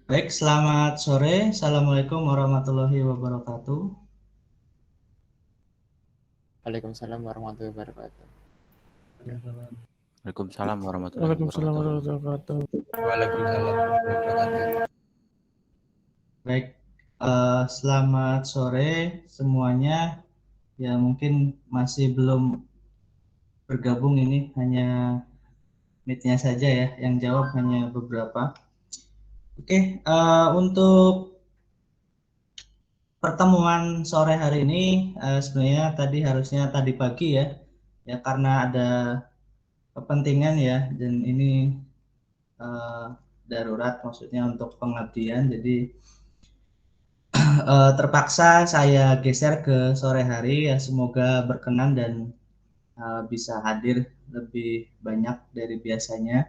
Baik, selamat sore. Assalamualaikum warahmatullahi wabarakatuh. Waalaikumsalam warahmatullahi wabarakatuh. Waalaikumsalam warahmatullahi Waalaikumsalam wabarakatuh. warahmatullahi wabarakatuh. Waalaikumsalam warahmatullahi wabarakatuh. Baik, selamat sore semuanya. Ya, mungkin masih belum bergabung ini, hanya meet-nya saja ya, yang jawab hanya beberapa. Oke, untuk pertemuan sore hari ini sebenarnya harusnya tadi pagi ya, karena ada kepentingan ya, dan ini darurat maksudnya untuk pengabdian, jadi terpaksa saya geser ke sore hari ya, semoga berkenan dan bisa hadir lebih banyak dari biasanya.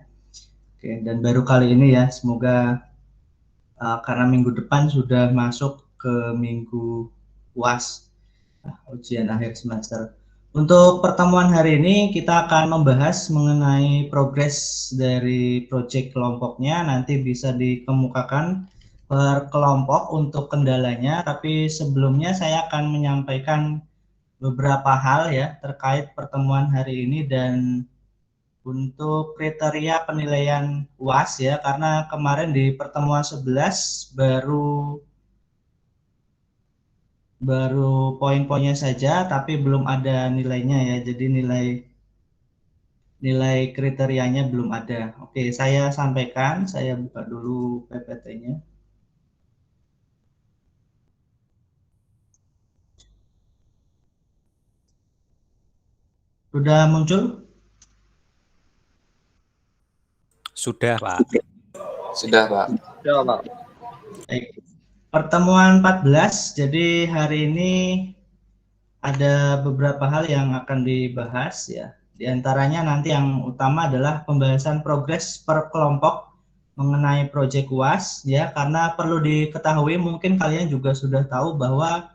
Oke, dan baru kali ini ya, semoga karena minggu depan sudah masuk ke minggu UAS, ujian akhir semester. Untuk pertemuan hari ini kita akan membahas mengenai progres dari proyek kelompoknya, nanti bisa dikemukakan per kelompok untuk kendalanya, tapi sebelumnya saya akan menyampaikan beberapa hal ya terkait pertemuan hari ini dan untuk kriteria penilaian UAS ya, karena kemarin di pertemuan 11 baru poin-poinnya saja tapi belum ada nilainya ya, jadi nilai kriterianya belum ada. Oke, saya sampaikan, saya buka dulu PPT-nya. Sudah muncul? Sudah, Pak. Sudah, Pak. Baik. Pertemuan 14, jadi hari ini ada beberapa hal yang akan dibahas ya. Di antaranya nanti yang utama adalah pembahasan progres per kelompok mengenai proyek UAS ya, karena perlu diketahui, mungkin kalian juga sudah tahu bahwa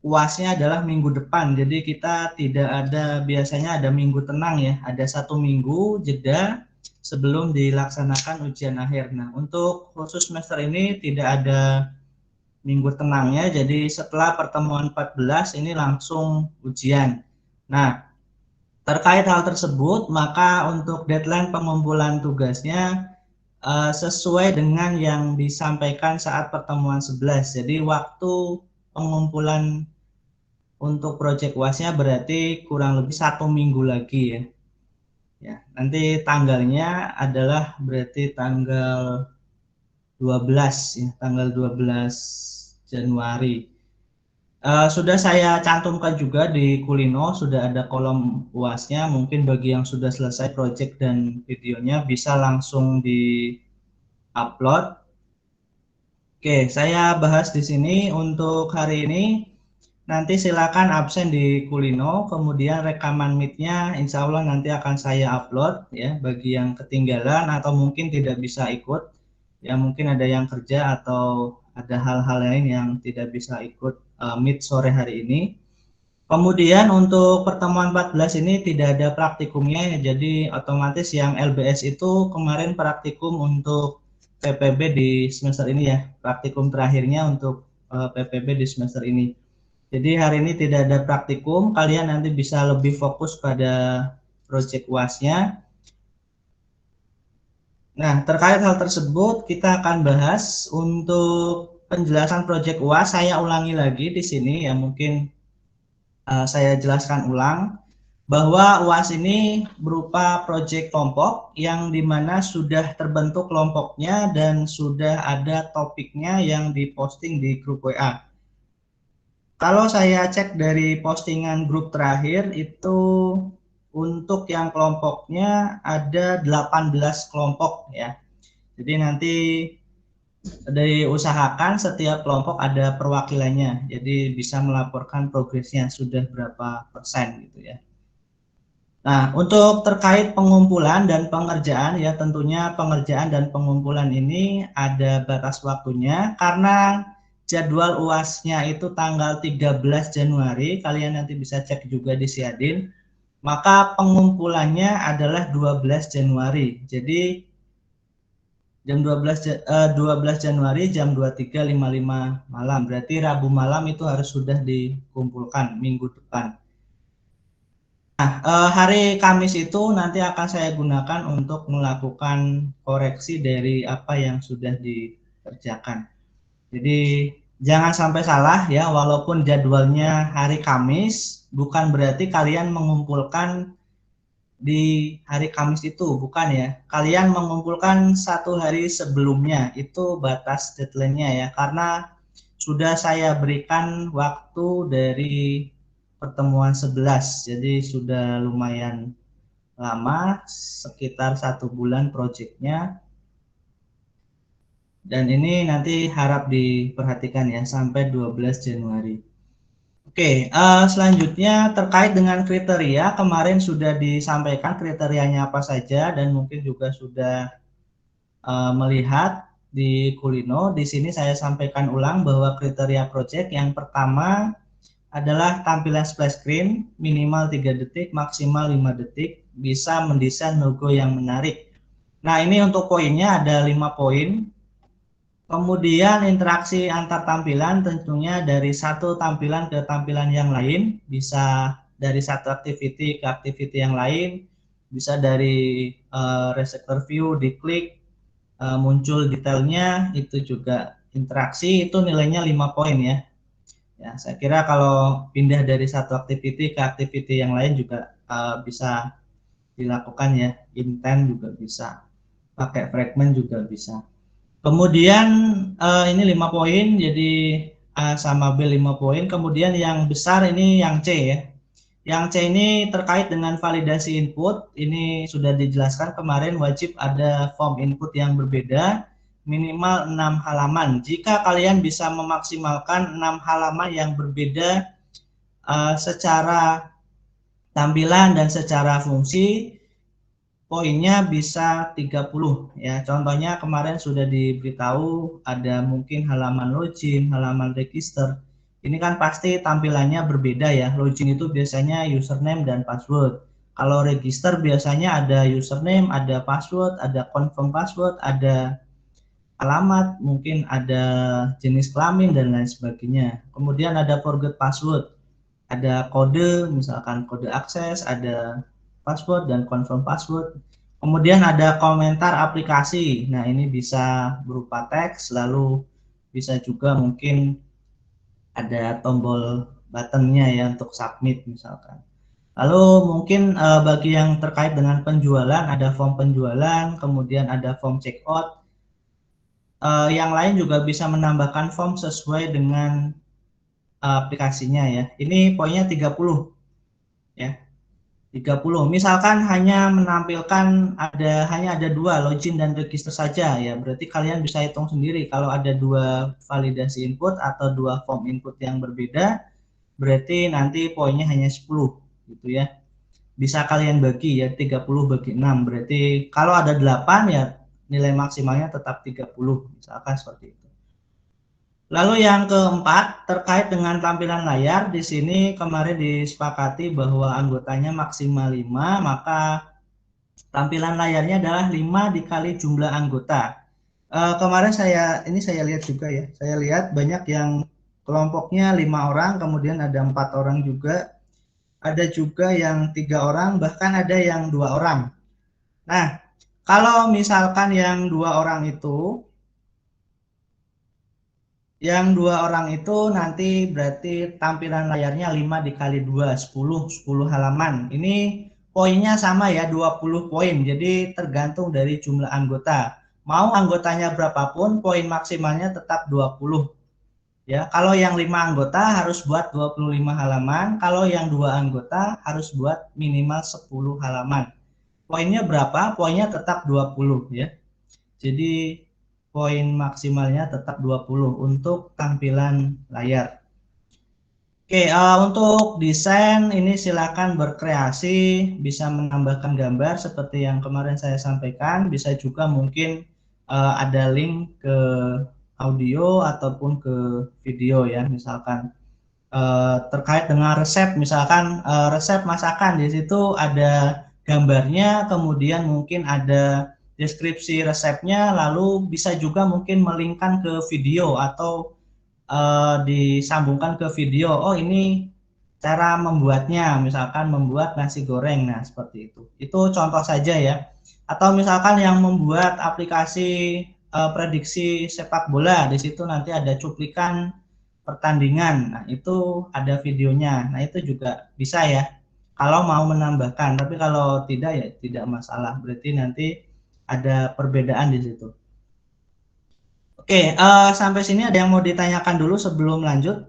UASnya adalah minggu depan, jadi kita tidak ada, biasanya ada minggu tenang ya, ada 1 minggu jeda sebelum dilaksanakan ujian akhir. Nah, untuk khusus semester ini tidak ada minggu tenangnya, jadi setelah pertemuan 14 ini langsung ujian. Nah, terkait hal tersebut, maka untuk deadline pengumpulan tugasnya sesuai dengan yang disampaikan saat pertemuan 11. Jadi waktu pengumpulan untuk proyek UASnya berarti kurang lebih 1 minggu lagi ya. Ya, nanti tanggalnya adalah berarti tanggal 12 ya, tanggal 12 Januari. Sudah saya cantumkan juga di Kulino, sudah ada kolom UASnya. Mungkin bagi yang sudah selesai proyek dan videonya bisa langsung di-upload. Oke, saya bahas di sini untuk hari ini. Nanti silakan absen di Kulino, kemudian rekaman meet-nya insya Allah nanti akan saya upload ya, bagi yang ketinggalan atau mungkin tidak bisa ikut. Ya, mungkin ada yang kerja atau ada hal-hal lain yang tidak bisa ikut meet sore hari ini. Kemudian untuk pertemuan 14 ini tidak ada praktikumnya, jadi otomatis yang LBS itu kemarin praktikum untuk PPB di semester ini ya, praktikum terakhirnya untuk PPB di semester ini. Jadi hari ini tidak ada praktikum, kalian nanti bisa lebih fokus pada proyek UASnya. Nah, terkait hal tersebut kita akan bahas untuk penjelasan proyek UAS. Saya ulangi lagi di sini ya, mungkin saya jelaskan ulang bahwa UAS ini berupa proyek kelompok yang dimana sudah terbentuk kelompoknya dan sudah ada topiknya yang diposting di grup WA. Kalau saya cek dari postingan grup terakhir itu untuk yang kelompoknya ada 18 kelompok ya. Jadi nanti diusahakan setiap kelompok ada perwakilannya. Jadi bisa melaporkan progresnya sudah berapa persen gitu ya. Nah, untuk terkait pengumpulan dan pengerjaan ya, tentunya pengerjaan dan pengumpulan ini ada batas waktunya karena jadwal UASnya itu tanggal 13 Januari, kalian nanti bisa cek juga di Siadin. Maka pengumpulannya adalah 12 Januari. Jadi jam 12 Januari jam 23.55 malam. Berarti Rabu malam itu harus sudah dikumpulkan minggu depan. Nah, hari Kamis itu nanti akan saya gunakan untuk melakukan koreksi dari apa yang sudah dikerjakan. Jadi jangan sampai salah ya, walaupun jadwalnya hari Kamis, bukan berarti kalian mengumpulkan di hari Kamis itu, bukan ya. Kalian mengumpulkan satu hari sebelumnya, itu batas deadline-nya ya, karena sudah saya berikan waktu dari pertemuan 11, jadi sudah lumayan lama, sekitar 1 bulan proyeknya. Dan ini nanti harap diperhatikan ya, sampai 12 Januari. Oke, selanjutnya terkait dengan kriteria, kemarin sudah disampaikan kriterianya apa saja dan mungkin juga sudah melihat di Kulino. Di sini saya sampaikan ulang bahwa kriteria project yang pertama adalah tampilan splash screen minimal 3 detik, maksimal 5 detik, bisa mendesain logo yang menarik. Nah, ini untuk poinnya ada 5 poin. Kemudian interaksi antar tampilan tentunya dari satu tampilan ke tampilan yang lain, bisa dari satu activity ke activity yang lain, bisa dari receptor view diklik, muncul detailnya, itu juga interaksi, itu nilainya 5 poin ya. Ya, saya kira kalau pindah dari satu activity ke activity yang lain juga bisa dilakukan ya, intent juga bisa, pakai fragment juga bisa. Kemudian ini 5 poin, jadi A sama B 5 poin. Kemudian yang besar ini yang C ya. Yang C ini terkait dengan validasi input, ini sudah dijelaskan kemarin, wajib ada form input yang berbeda, minimal 6 halaman. Jika kalian bisa memaksimalkan 6 halaman yang berbeda secara tampilan dan secara fungsi, poinnya bisa 30 ya. Contohnya kemarin sudah diberitahu ada mungkin halaman login, halaman register. Ini kan pasti tampilannya berbeda ya. Login itu biasanya username dan password. Kalau register biasanya ada username, ada password, ada confirm password, ada alamat, mungkin ada jenis kelamin dan lain sebagainya. Kemudian ada forget password, ada kode, misalkan kode akses, ada password dan confirm password. Kemudian ada komentar aplikasi. Nah, ini bisa berupa teks, lalu bisa juga mungkin ada tombol buttonnya ya untuk submit misalkan. Lalu mungkin bagi yang terkait dengan penjualan, ada form penjualan, kemudian ada form checkout. Yang lain juga bisa menambahkan form sesuai dengan aplikasinya ya. Ini poinnya 30 ya. 30. Misalkan hanya menampilkan hanya ada 2 login dan register saja ya. Berarti kalian bisa hitung sendiri kalau ada 2 validasi input atau 2 form input yang berbeda, berarti nanti poinnya hanya 10 gitu ya. Bisa kalian bagi ya, 30 bagi 6. Berarti kalau ada 8 ya nilai maksimalnya tetap 30, misalkan seperti itu. Lalu yang keempat, terkait dengan tampilan layar, di sini kemarin disepakati bahwa anggotanya maksimal 5, maka tampilan layarnya adalah 5 dikali jumlah anggota. Kemarin saya lihat juga ya, saya lihat banyak yang kelompoknya 5 orang, kemudian ada 4 orang juga, ada juga yang 3 orang, bahkan ada yang 2 orang. Nah, kalau misalkan yang 2 orang itu, nanti berarti tampilan layarnya 5 dikali 2, 10 halaman. Ini poinnya sama ya, 20 poin. Jadi tergantung dari jumlah anggota. Mau anggotanya berapapun, poin maksimalnya tetap 20. Ya, kalau yang 5 anggota harus buat 25 halaman, kalau yang 2 anggota harus buat minimal 10 halaman. Poinnya berapa? Poinnya tetap 20 ya. Jadi poin maksimalnya tetap 20 untuk tampilan layar. Oke, untuk desain ini silakan berkreasi, bisa menambahkan gambar seperti yang kemarin saya sampaikan, bisa juga mungkin ada link ke audio ataupun ke video ya, misalkan terkait dengan resep, misalkan resep masakan, di situ ada gambarnya, kemudian mungkin ada deskripsi resepnya, lalu bisa juga mungkin melingkan ke video atau disambungkan ke video. Oh, ini cara membuatnya, misalkan membuat nasi goreng. Nah, seperti itu. Itu contoh saja ya. Atau misalkan yang membuat aplikasi prediksi sepak bola, di situ nanti ada cuplikan pertandingan. Nah, itu ada videonya. Nah, itu juga bisa ya. Kalau mau menambahkan, tapi kalau tidak ya tidak masalah. Berarti nanti ada perbedaan di situ. Oke, sampai sini ada yang mau ditanyakan dulu sebelum lanjut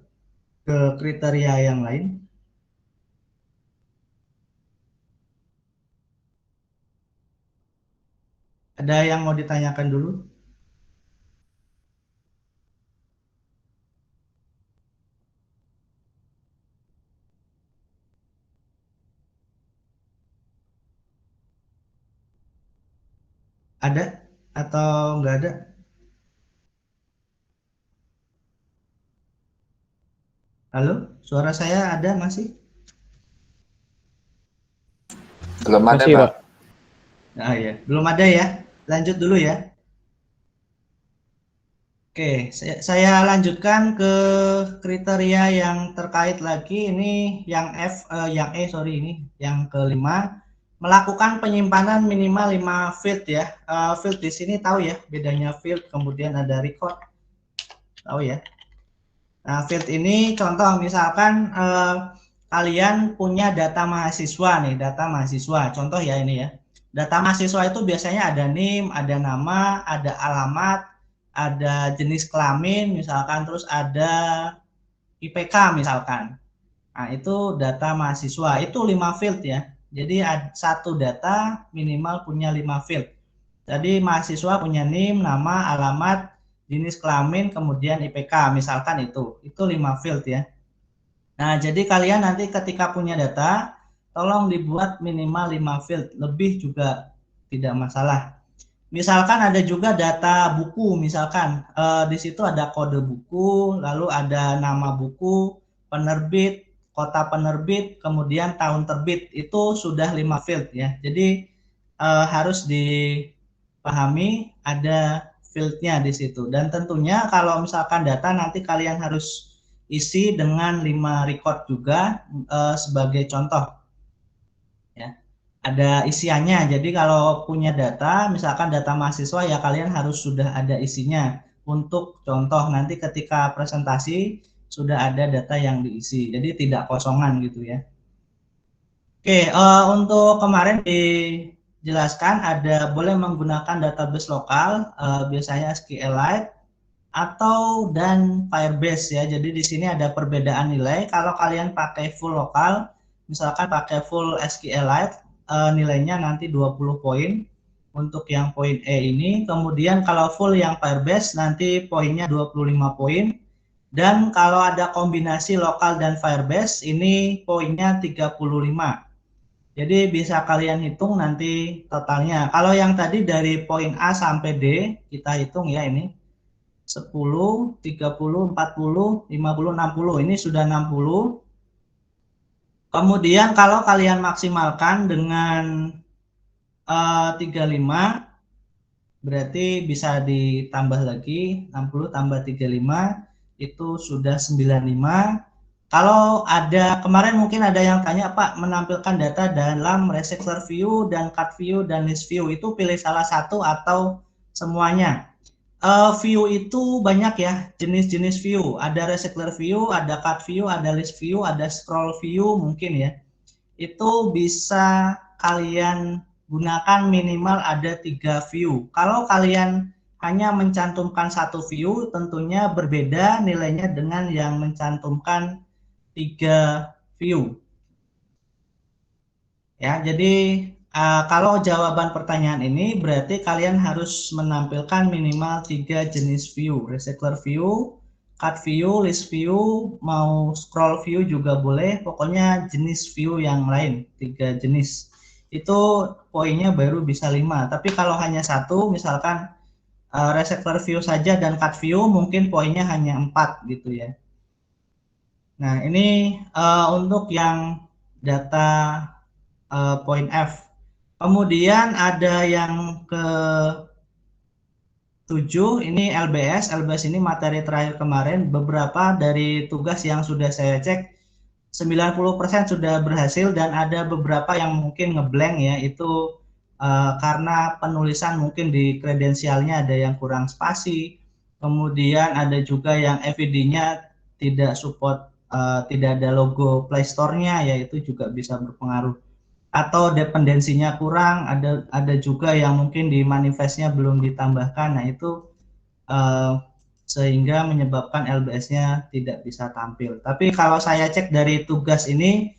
ke kriteria yang lain? Ada yang mau ditanyakan dulu? Ada atau enggak ada? Halo, suara saya ada masih? Belum ada, Masih, Pak. Pak. Nah, ya, belum ada ya. Lanjut dulu ya. Oke, saya lanjutkan ke kriteria yang terkait lagi. Ini yang ini yang kelima, melakukan penyimpanan minimal 5 field ya. Field di sini tahu ya, bedanya field kemudian ada record. Tahu ya. Nah, field ini contoh misalkan kalian punya data mahasiswa nih, data mahasiswa. Contoh ya ini ya. Data mahasiswa itu biasanya ada NIM, ada nama, ada alamat, ada jenis kelamin misalkan, terus ada IPK misalkan. Nah, itu data mahasiswa. Itu 5 field ya. Jadi satu data minimal punya 5 field. Jadi mahasiswa punya NIM, nama, alamat, jenis kelamin, kemudian IPK misalkan itu. Itu 5 field ya. Nah, jadi kalian nanti ketika punya data, tolong dibuat minimal 5 field. Lebih juga tidak masalah. Misalkan ada juga data buku, misalkan di situ ada kode buku, lalu ada nama buku, penerbit, kota penerbit, kemudian tahun terbit. Itu sudah 5 field ya. Jadi harus dipahami ada fieldnya di situ. Dan tentunya kalau misalkan data nanti kalian harus isi dengan 5 record juga sebagai contoh. Ya, ada isiannya. Jadi kalau punya data, misalkan data mahasiswa ya kalian harus sudah ada isinya. Untuk contoh nanti ketika presentasi sudah ada data yang diisi. Jadi tidak kosongan gitu ya. Oke, untuk kemarin dijelaskan ada boleh menggunakan database lokal, biasanya SQLite atau dan Firebase ya. Jadi di sini ada perbedaan nilai. Kalau kalian pakai full lokal, misalkan pakai full SQLite, nilainya nanti 20 poin untuk yang poin E ini. Kemudian kalau full yang Firebase nanti poinnya 25 poin. Dan kalau ada kombinasi lokal dan Firebase ini poinnya 35. Jadi bisa kalian hitung nanti totalnya. Kalau yang tadi dari poin A sampai D, kita hitung ya ini. 10, 30, 40, 50, 60. Ini sudah 60. Kemudian kalau kalian maksimalkan dengan 35, berarti bisa ditambah lagi 60 tambah 35 itu sudah 95. Kalau ada kemarin mungkin ada yang tanya, Pak, menampilkan data dalam recycler view dan cut view dan list view itu pilih salah satu atau semuanya? View itu banyak ya, jenis-jenis view. Ada recycler view, ada cut view, ada list view, ada scroll view mungkin ya. Itu bisa kalian gunakan minimal ada 3 view. Kalau kalian hanya mencantumkan satu view, tentunya berbeda nilainya dengan yang mencantumkan 3 view. Ya, jadi kalau jawaban pertanyaan ini berarti kalian harus menampilkan minimal 3 jenis view. Recycler view, cut view, list view, mau scroll view juga boleh. Pokoknya jenis view yang lain, 3 jenis. Itu poinnya baru bisa 5. Tapi kalau hanya satu, misalkan recycler view saja dan cut view, mungkin poinnya hanya 4 gitu ya. Nah, ini untuk yang data poin F. Kemudian ada yang ke 7, ini LBS. LBS ini materi terakhir kemarin. Beberapa dari tugas yang sudah saya cek 90% sudah berhasil dan ada beberapa yang mungkin ngeblank ya, itu karena penulisan mungkin di kredensialnya ada yang kurang spasi, kemudian ada juga yang FID-nya tidak support, tidak ada logo Play Store-nya, ya itu juga bisa berpengaruh. Atau dependensinya kurang, ada juga yang mungkin di manifestnya belum ditambahkan, nah itu sehingga menyebabkan LBS-nya tidak bisa tampil. Tapi kalau saya cek dari tugas ini,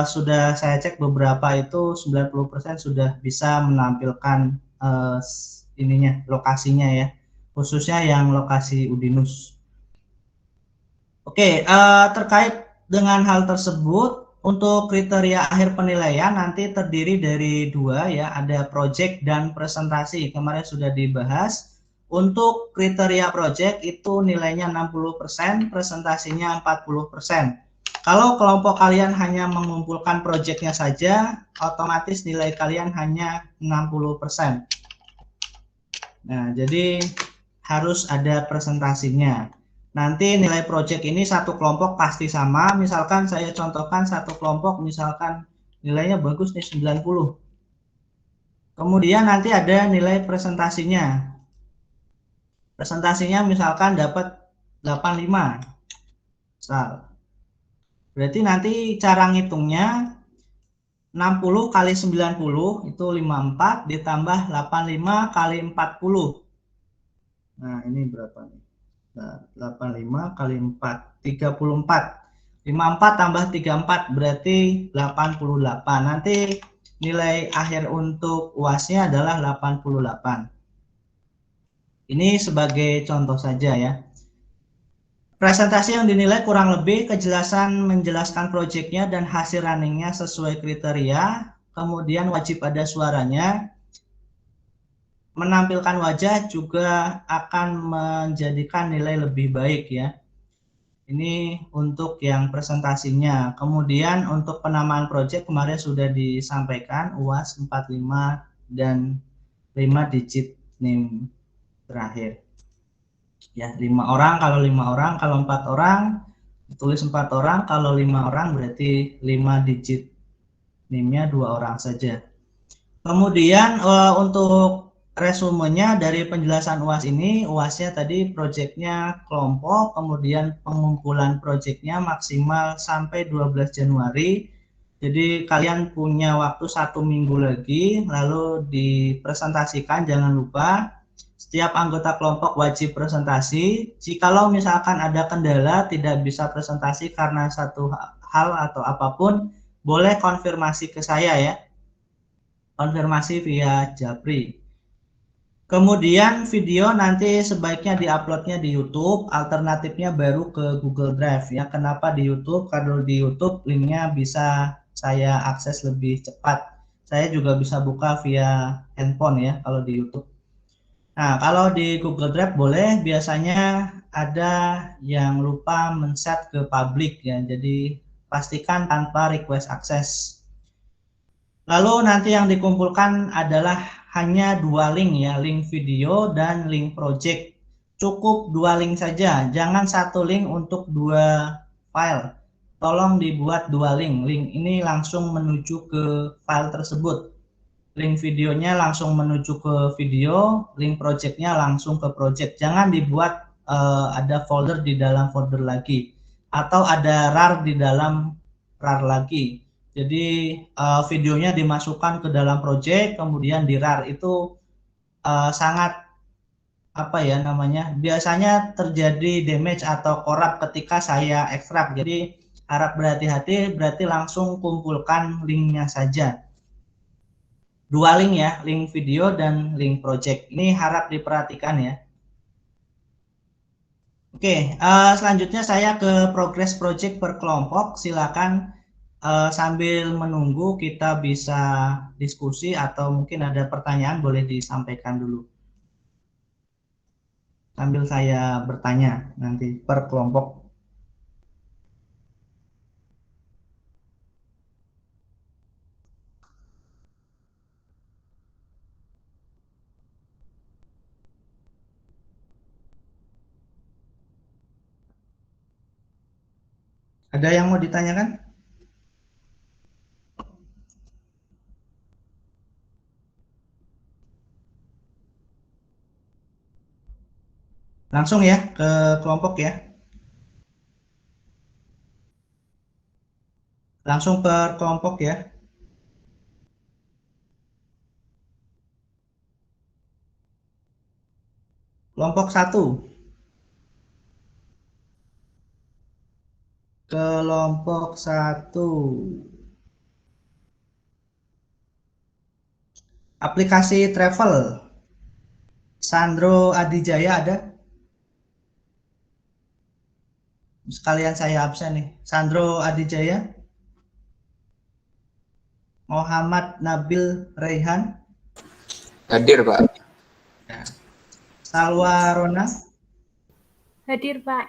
sudah saya cek beberapa itu 90% sudah bisa menampilkan lokasinya ya, khususnya yang lokasi Udinus. Oke, terkait dengan hal tersebut, untuk kriteria akhir penilaian nanti terdiri dari 2 ya, ada project dan presentasi. Kemarin sudah dibahas. Untuk kriteria project itu nilainya 60%, presentasinya 40%. Kalau kelompok kalian hanya mengumpulkan projectnya saja, otomatis nilai kalian hanya 60%. Nah, jadi harus ada presentasinya. Nanti nilai project ini satu kelompok pasti sama. Misalkan saya contohkan satu kelompok, misalkan nilainya bagus nih 90. Kemudian nanti ada nilai presentasinya. Presentasinya misalkan dapat 85. Misal. Berarti nanti cara ngitungnya 60 kali 90 itu 54 ditambah 85 kali 40. Nah, ini berapa nih? 85 kali 4, 34. 54 tambah 34 berarti 88. Nanti nilai akhir untuk UASnya adalah 88. Ini sebagai contoh saja ya. Presentasi yang dinilai kurang lebih kejelasan menjelaskan proyeknya dan hasil runningnya sesuai kriteria. Kemudian wajib ada suaranya. Menampilkan wajah juga akan menjadikan nilai lebih baik ya. Ini untuk yang presentasinya. Kemudian untuk penamaan proyek kemarin sudah disampaikan UAS 45 dan 5 digit NIM terakhir. Ya, 5 orang, kalau 5 orang, kalau 4 orang tulis 4 orang, kalau 5 orang berarti 5 digit NIM-nya 2 orang saja. Kemudian untuk resumenya dari penjelasan UAS ini, UASnya tadi proyeknya kelompok, kemudian pengumpulan proyeknya maksimal sampai 12 Januari. Jadi kalian punya waktu 1 minggu lagi, lalu dipresentasikan, jangan lupa. Setiap anggota kelompok wajib presentasi. Jikalau misalkan ada kendala tidak bisa presentasi karena satu hal atau apapun, boleh konfirmasi ke saya ya. Konfirmasi via Japri. Kemudian video nanti sebaiknya diuploadnya di YouTube, alternatifnya baru ke Google Drive ya. Kenapa di YouTube? Kalau di YouTube linknya bisa saya akses lebih cepat. Saya juga bisa buka via handphone ya kalau di YouTube. Nah, kalau di Google Drive boleh, biasanya ada yang lupa men-set ke public ya. Jadi pastikan tanpa request access. Lalu nanti yang dikumpulkan adalah hanya 2 link ya, link video dan link project. Cukup 2 link saja, jangan 1 link untuk 2 file. Tolong dibuat 2 link. Link ini langsung menuju ke file tersebut. Link videonya langsung menuju ke video, link projectnya langsung ke project. Jangan dibuat ada folder di dalam folder lagi, atau ada RAR di dalam RAR lagi. Jadi videonya dimasukkan ke dalam project, kemudian di RAR itu sangat apa ya namanya? Biasanya terjadi damage atau korup ketika saya ekstrak. Jadi harap berhati-hati, berarti langsung kumpulkan linknya saja. 2 link ya, link video dan link project. Ini harap diperhatikan ya. Oke, selanjutnya saya ke progres project per kelompok. Silakan sambil menunggu kita bisa diskusi atau mungkin ada pertanyaan boleh disampaikan dulu. Sambil saya bertanya nanti per kelompok. Ada yang mau ditanyakan? Langsung ya ke kelompok ya. Langsung per kelompok ya. Kelompok 1. Kelompok 1. Aplikasi travel. Sandro Adijaya ada? Sekalian saya absen nih. Sandro Adijaya. Muhammad Nabil Raihan. Hadir, Pak. Salwa Rona. Hadir, Pak.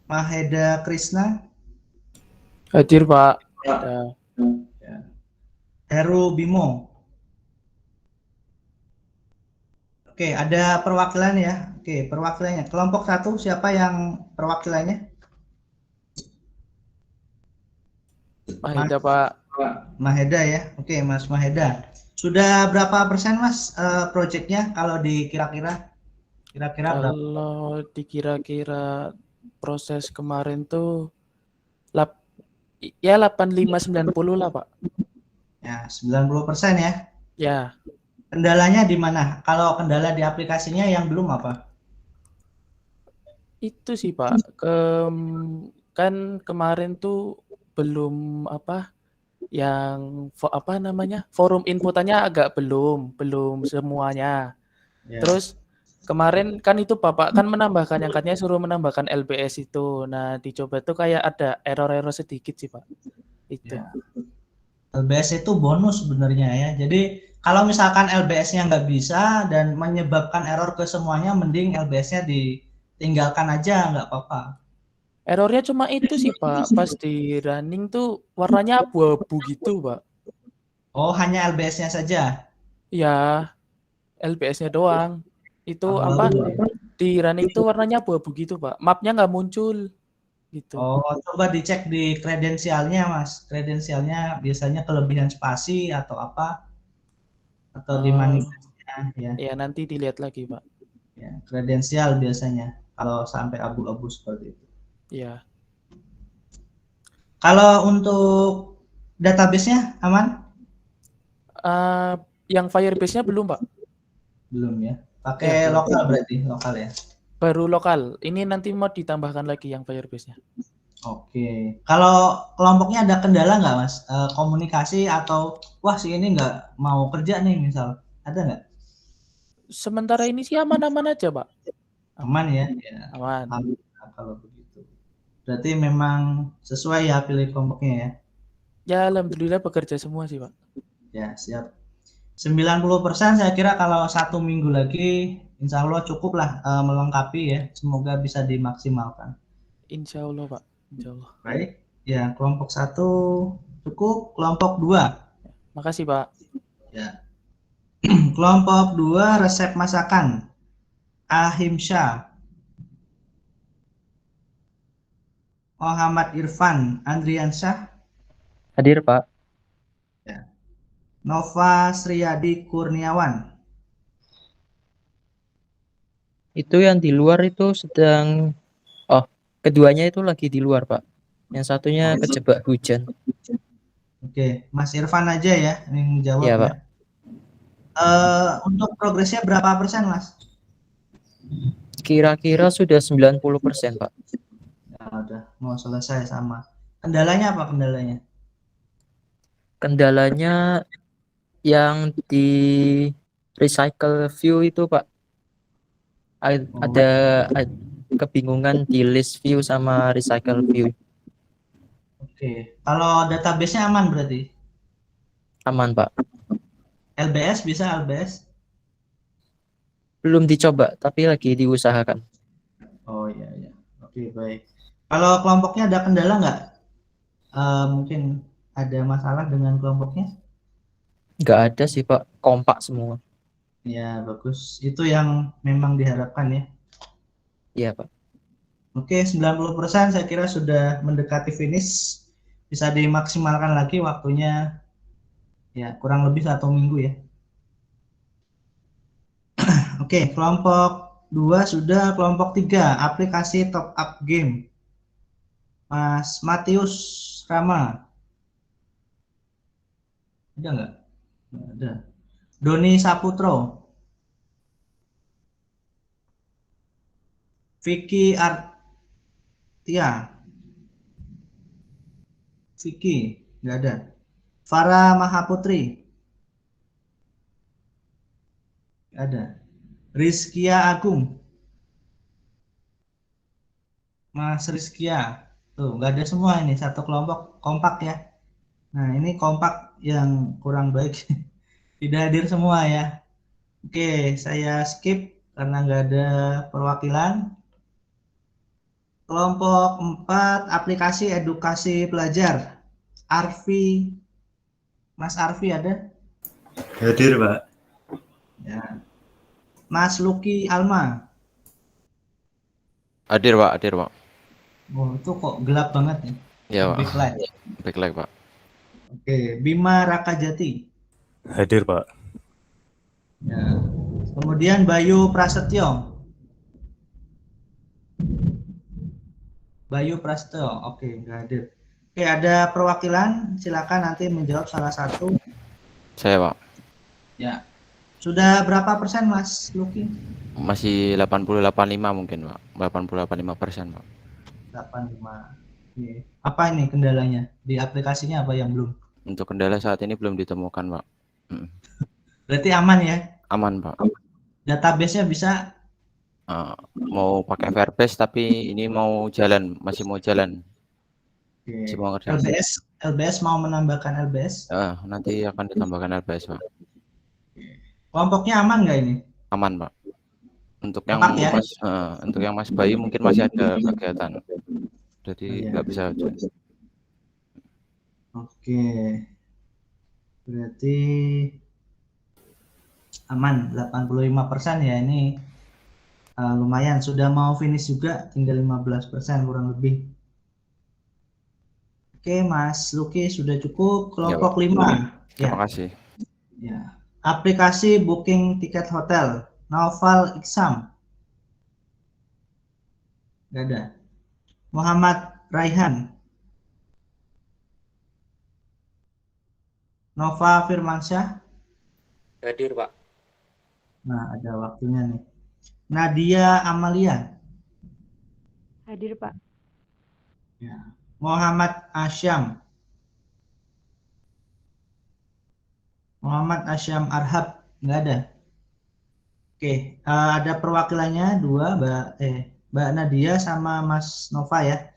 Maheda Krishna. Hadir, Pak. Heru Bimo. Oke, ada perwakilan ya. Oke, perwakilannya. Kelompok 1 siapa yang perwakilannya? Maheda, Pak. Maheda ya. Oke, Mas Maheda. Sudah berapa persen Mas proyeknya kalau dikira-kira? Kira-kira berapa? Kalau dikira-kira proses kemarin tuh 85-90 lah, Pak. Ya, 90% ya. Ya, Kendalanya di mana? Kalau kendala di aplikasinya yang belum apa? itu sih, Pak. Kan kemarin tuh belum forum inputannya agak belum semuanya. Ya. Terus kemarin kan itu Bapak kan menambahkan yang katanya suruh menambahkan LBS itu. Nah, dicoba tuh kayak ada error-error sedikit sih, Pak. Itu. Ya. LBS itu bonus sebenarnya ya. Jadi kalau misalkan LBS-nya nggak bisa dan menyebabkan error ke semuanya, mending LBS-nya ditinggalkan aja, nggak apa-apa. Errornya cuma itu sih, Pak. Pas di running tuh warnanya abu-abu gitu, Pak. Oh, hanya LBS-nya saja? Ya, LBS-nya doang. Itu Abu-abu. di running tuh warnanya abu-abu gitu, Pak. Mapnya nggak muncul. Gitu. Oh, coba dicek di kredensialnya, Mas. Kredensialnya biasanya kelebihan spasi atau apa? Atau di manifestnya ya. Ya, nanti dilihat lagi, Pak. Ya, kredensial biasanya kalau sampai abu-abu seperti itu. Iya. Kalau untuk database-nya aman? Yang Firebase-nya belum, Pak. Belum ya. Pakai Ya, lokal berarti, lokal ya. baru lokal. Ini nanti mau ditambahkan lagi yang Firebase-nya. Oke. Kalau kelompoknya ada kendala nggak, Mas? Komunikasi atau wah si ini nggak mau kerja nih misal. Ada nggak? Sementara ini sih aman-aman aja, Pak. Aman ya? Ya. Aman. Alhamdulillah kalau begitu. Berarti memang sesuai ya pilih kelompoknya ya. Ya, alhamdulillah bekerja semua sih, Pak. Ya, siap. 90% saya kira kalau 1 minggu lagi insya Allah cukup lah melengkapi ya. Semoga bisa dimaksimalkan. Insya Allah, Pak. Insya Allah. Baik. Ya, kelompok 1 cukup. Kelompok 2. Makasih, Pak. Ya. Kelompok 2 resep masakan. Ahimsyah. Muhammad Irfan Andriansyah. Hadir, Pak. Ya. Nova Sriyadi Kurniawan. Itu yang di luar itu sedang keduanya itu lagi di luar, Pak. Yang satunya kejebak hujan. Oke, Mas Irfan aja ya yang jawab Iya, ya. Pak. Untuk progresnya berapa persen, Mas? Kira-kira sudah 90%, Pak. Ya, udah mau selesai sama. Kendalanya apa kendalanya? Kendalanya yang di recycle view itu, Pak. Ada kebingungan di list view sama recycle view. Oke, kalau database-nya aman berarti? Aman, Pak. LBS bisa LBS? Belum dicoba, tapi lagi diusahakan. Oh iya iya. Oke, baik. Kalau kelompoknya ada kendala nggak? Mungkin ada masalah dengan kelompoknya? Nggak ada sih, Pak. Kompak semua. Ya, bagus. Itu yang memang diharapkan ya. Iya, Pak. Oke, 90% saya kira sudah mendekati finish. Bisa dimaksimalkan lagi waktunya, ya kurang lebih 1 minggu ya. Oke, kelompok 2 sudah, kelompok 3 aplikasi top up game. Mas Matius Rama. Ada nggak? Nggak ada. Doni Saputro. Vicky Artia. Vicky, nggak ada. Farah Mahaputri. Nggak ada. Rizkia Agung. Mas Rizkia. Tuh, nggak ada semua ini. Satu kelompok kompak ya. Nah, ini kompak yang kurang baik. Tidak hadir semua ya. Oke, saya skip karena nggak ada perwakilan. Kelompok 4 aplikasi edukasi pelajar. Arfi, Mas Arfi ada? Hadir, Pak. Ya. Mas Luki Alma. Hadir, Pak. Hadir, Pak. Oh, itu kok gelap banget nih. Ya, Pak. Backlight. Backlight, Pak. Oke, Bima Rakajati. Hadir, Pak. Ya. Kemudian Bayu Prasetyo. Bayu Prasetyo. Oke, nggak hadir. Oke, ada perwakilan. Silakan nanti menjawab salah satu. Saya, Pak. Ya. Sudah berapa persen, Mas Luki? Masih 80-85 mungkin, Pak. 80-85%, Pak. 85. Oke. Apa ini kendalanya? Di aplikasinya apa yang belum? Untuk kendala saat ini belum ditemukan, Pak. Berarti aman ya? Aman, Pak. Database-nya bisa? Mau pakai Firebase tapi ini mau jalan, masih mau jalan. Oke. Masih mau ngerjain. LBS mau menambahkan LBS? Nanti akan ditambahkan LBS, Pak. Kelompoknya aman nggak ini? Aman, Pak. Untuk yang Kompak ya? untuk yang Mas Bayu mungkin masih ada kegiatan. Jadi Oh, iya. nggak bisa join. Oke. Berarti aman 85% ya ini. Lumayan, sudah mau finish juga, tinggal 15% kurang lebih. Oke, Mas Luki sudah cukup. Kelompok 5. Terima kasih. Ya. Aplikasi booking tiket hotel. Naufal Iksam. Nggak ada. Muhammad Raihan. Nova Firmansyah. Hadir, Pak. Nah, ada waktunya nih. Nadia Amalia. Hadir, Pak. Ya. Muhammad Asyam. Muhammad Asyam Arhab. Nggak ada. Oke, ada perwakilannya 2, Mbak Nadia sama Mas Nova ya.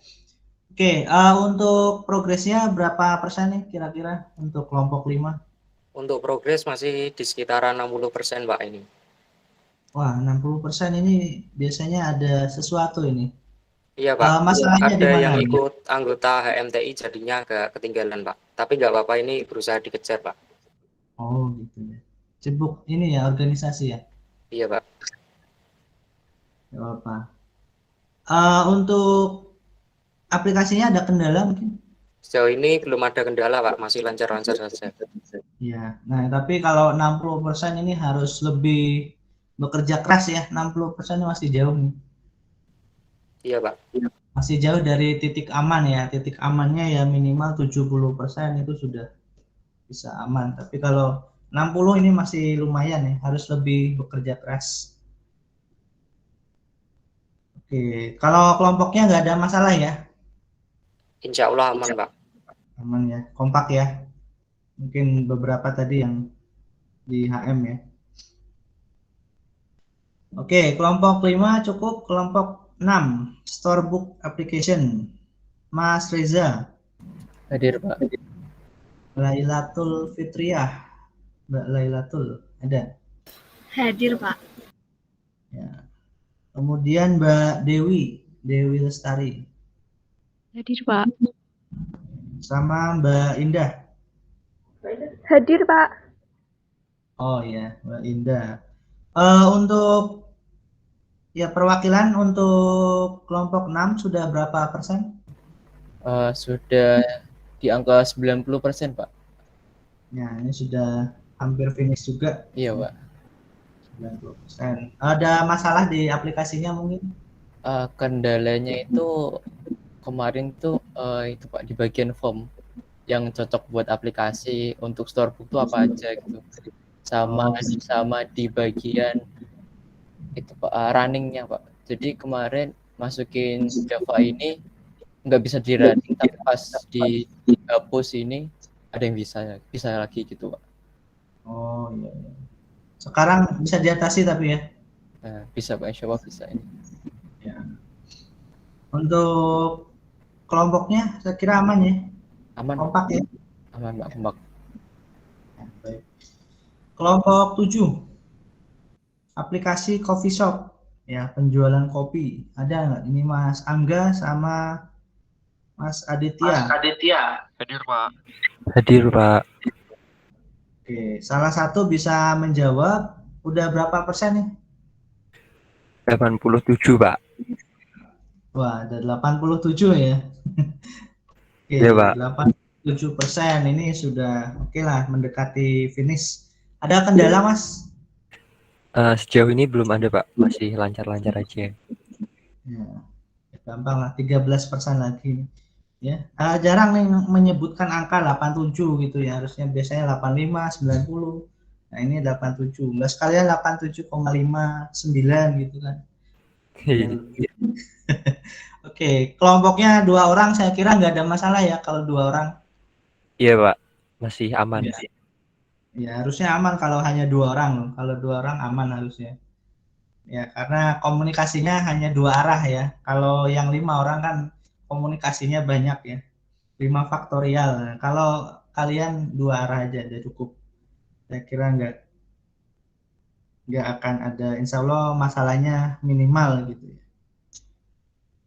Oke, untuk progresnya berapa persen nih kira-kira untuk kelompok 5? Untuk progres masih di sekitaran 60%, Pak, ini. Wah, 60% ini biasanya ada sesuatu ini. Iya, Pak. Masalahnya di Ada mana yang ini? ikut anggota HMTI jadinya agak ketinggalan, Pak. Tapi nggak apa-apa, ini berusaha dikejar, Pak. Oh, gitu ya. Cebuk ini ya organisasi ya. Iya, Pak. Gak apa-apa. Untuk aplikasinya ada kendala mungkin? Sejauh ini belum ada kendala, Pak. Masih lancar-lancar saja. Ya. Nah, tapi kalau 60% ini harus lebih bekerja keras ya. 60% masih jauh nih. Iya, Pak. Masih jauh dari titik aman ya. Titik amannya ya minimal 70% itu sudah bisa aman. Tapi kalau 60 ini masih lumayan ya. Harus lebih bekerja keras. Oke, kalau kelompoknya nggak ada masalah ya? Insya Allah aman, Pak. Aman ya, kompak ya. Mungkin beberapa tadi yang di HM ya. Oke, kelompok 5 cukup. Kelompok 6, Storebook Application. Mas Reza. Hadir, Pak. Lailatul Fitriah. Mbak Lailatul, ada? Hadir, Pak. Ya. Kemudian Mbak Dewi Lestari. Hadir, Pak. Sama Mbak Indah. Hadir, Pak. Oh ya, Mbak Indah. Untuk Ya, perwakilan untuk kelompok 6 sudah berapa persen? Sudah di angka 90%, Pak. Ya, ini sudah hampir finish juga. Iya, Pak. 90%. Ada masalah di aplikasinya mungkin? Kendalanya itu kemarin tuh itu Pak di bagian form yang cocok buat aplikasi untuk storybook tuh apa aja gitu. Sama di bagian itu Pak runningnya Pak. Jadi kemarin masukin Java ini nggak bisa di running, tapi pas di hapus ini ada yang bisa lagi gitu Pak. Oh iya, iya. Sekarang bisa diatasi tapi ya? Nah, bisa Pak, insya Allah bisa ini. Ya. Untuk kelompoknya saya kira aman ya? Aman, Kompak ya? aman Pak, kompak. Ya, baik. Kelompok 7, aplikasi coffee shop, ya penjualan kopi. Ada nggak? Ini Mas Angga sama Mas Aditya. Hadir, Pak. Hadir, Pak. Oke, salah satu bisa menjawab. Udah berapa persen nih? 87, Pak. Wah, ada 87 ya. Oke, Iya, Pak. 87% ini sudah oke lah, mendekati finish. Ada kendala, Mas? Sejauh ini belum ada, Pak. Masih lancar-lancar aja. Ya, gampang lah, 13% lagi. Ya, jarang nih menyebutkan angka 87 gitu ya. Harusnya biasanya 85, 90. Nah, ini 87. Enggak sekalian 87,59 gitu kan. Oke, kelompoknya 2 orang saya kira nggak ada masalah ya kalau 2 orang. Iya, Pak. Masih aman. Ya, harusnya aman kalau hanya 2 orang. Kalau 2 orang aman harusnya. Ya, karena komunikasinya hanya 2 arah ya. Kalau yang 5 orang kan komunikasinya banyak ya. 5 faktorial. Nah, kalau kalian 2 arah aja udah cukup. Saya kira nggak akan ada, insya Allah masalahnya minimal gitu ya.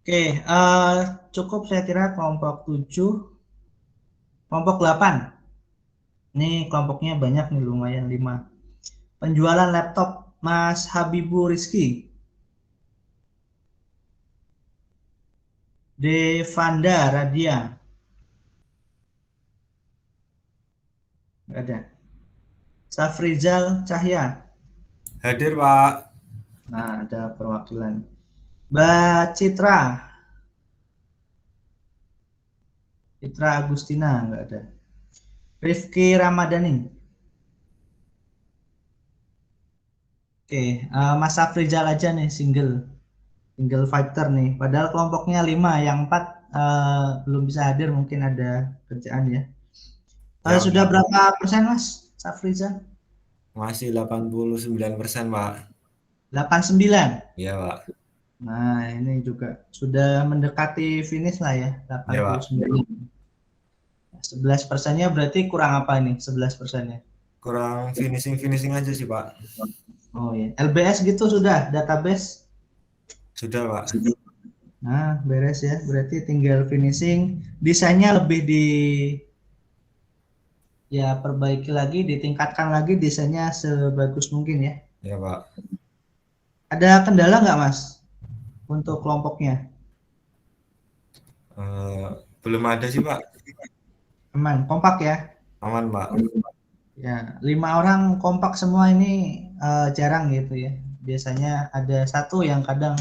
Oke, cukup saya kira kelompok 7. Kelompok 8. Ini kelompoknya banyak nih, lumayan 5. Penjualan laptop, Mas Habibu Rizky. Devanda Radia. Nggak ada. Safrizal Cahya. Hadir, Pak. Nah, ada perwakilan. Mbak Citra. Citra Agustina, nggak ada. Rifki Ramadhani. Oke, Mas Safrizal aja nih, single fighter nih. Padahal kelompoknya 5, yang 4 belum bisa hadir, mungkin ada kerjaan ya. Sudah berapa persen Mas Safrizal? Masih 89%, Pak. 89? Iya, Pak. Nah, ini juga sudah mendekati finish lah ya, 89. 11%-nya berarti kurang apa ini 11%-nya? Kurang finishing aja sih, Pak. Oh iya, LBS gitu sudah, database? Sudah, Pak. Nah, beres ya, berarti tinggal finishing. Desainnya lebih ya perbaiki lagi, ditingkatkan lagi desainnya sebagus mungkin ya. Ya, Pak. Ada kendala nggak Mas untuk kelompoknya? Belum ada sih, Pak. Aman, kompak ya? Aman, Pak. Ya, 5 orang kompak semua ini jarang gitu ya. Biasanya ada satu yang kadang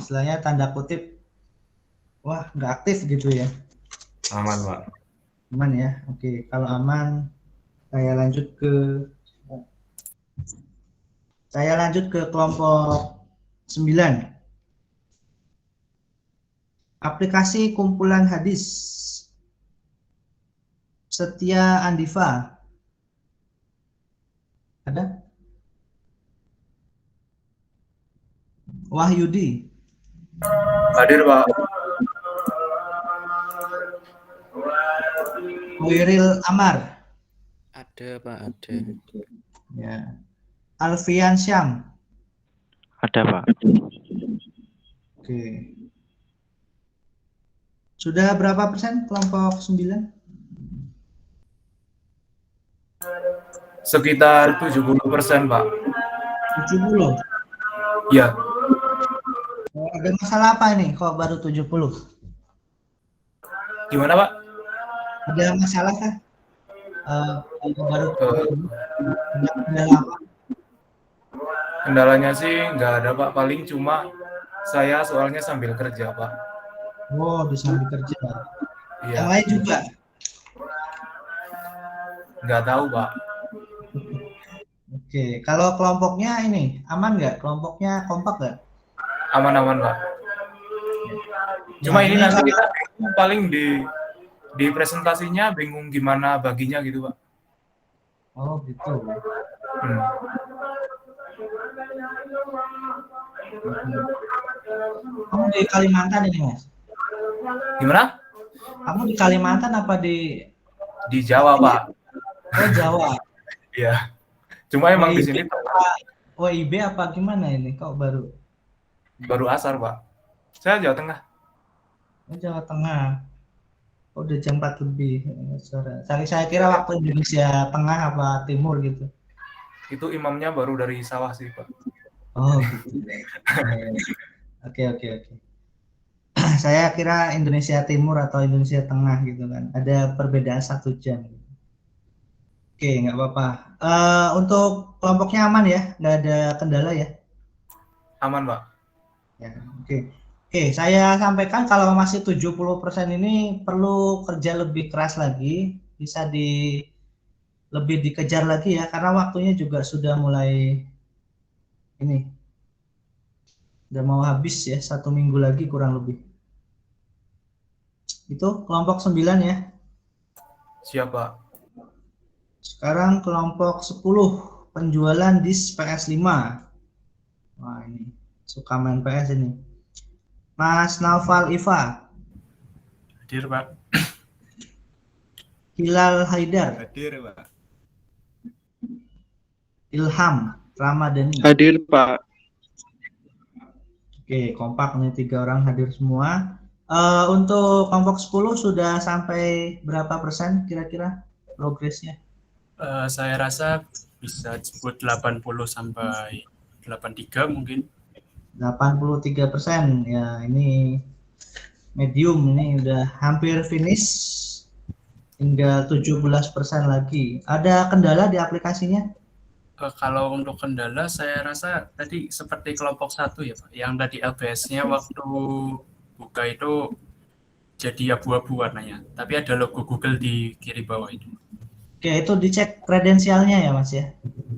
istilahnya tanda kutip, wah nggak aktif gitu ya. Aman, Pak. Aman ya, oke. Kalau aman, saya lanjut ke kelompok 9. Aplikasi kumpulan hadis. Setia Andiva. Ada? Wahyudi. Hadir, Pak. Wiril Amar. Ada, Pak, ada. Ya. Alfian Syam. Ada, Pak. Oke. Sudah berapa persen kelompok 9? Sekitar 70%, Pak. 70. Iya. Ada masalah apa ini? Kok baru 70? Gimana, Pak? Ada masalah kah? Baru kendala apa? Kendalanya sih nggak ada, Pak. Paling cuma saya soalnya sambil kerja, Pak. Oh, di sambil kerja. Iya. Yang lain juga? Nggak tahu, Pak. Oke, kalau kelompoknya ini aman nggak? Kelompoknya kompak nggak? Aman-aman, Pak. Cuma Nah, ini ini nanti kalau- kita bingung paling di presentasinya bingung gimana baginya gitu, Pak. Oh, gitu. Hmm. Kamu di Kalimantan ini, Mas? Gimana? Kamu di Kalimantan apa di Di Jawa, Pak. Oh, Jawa? Iya. Cuma emang di sini WIB apa gimana ini? Kok baru asar, Pak. Saya Jawa Tengah. Oh, Jawa Tengah. Oh, udah jam 4 lebih. Sore. Saya kira waktu Indonesia Tengah apa Timur gitu. Itu imamnya baru dari sawah sih, Pak. Oh, gitu. Oke. Saya kira Indonesia Timur atau Indonesia Tengah gitu kan. Ada perbedaan 1 jam. Oke, nggak apa-apa. Untuk kelompoknya aman ya? Nggak ada kendala ya? Aman, Pak. Ya, oke, saya sampaikan kalau masih 70% ini perlu kerja lebih keras lagi, bisa lebih dikejar lagi ya, karena waktunya juga sudah mulai ini, udah mau habis ya, 1 minggu lagi kurang lebih. Itu kelompok 9 ya. Siap, Pak. Sekarang kelompok 10, penjualan disk PS5. Wah, ini suka main PS ini. Mas Naufal Iva. Hadir, Pak. Hilal Haidar. Hadir, Pak. Ilham Ramadhani. Hadir, Pak. Oke, kompak nih 3 orang hadir semua. Untuk kelompok 10 sudah sampai berapa persen kira-kira progresnya? Saya rasa bisa sebut 80 sampai 83 mungkin. 83% ya, ini medium, ini udah hampir finish, tinggal 17% lagi. Ada kendala di aplikasinya? Kalau untuk kendala saya rasa tadi seperti kelompok 1 ya, Pak. Yang tadi LBS-nya waktu buka itu jadi abu-abu warnanya, tapi ada logo Google di kiri bawah itu. Oke, itu dicek kredensialnya ya, Mas ya?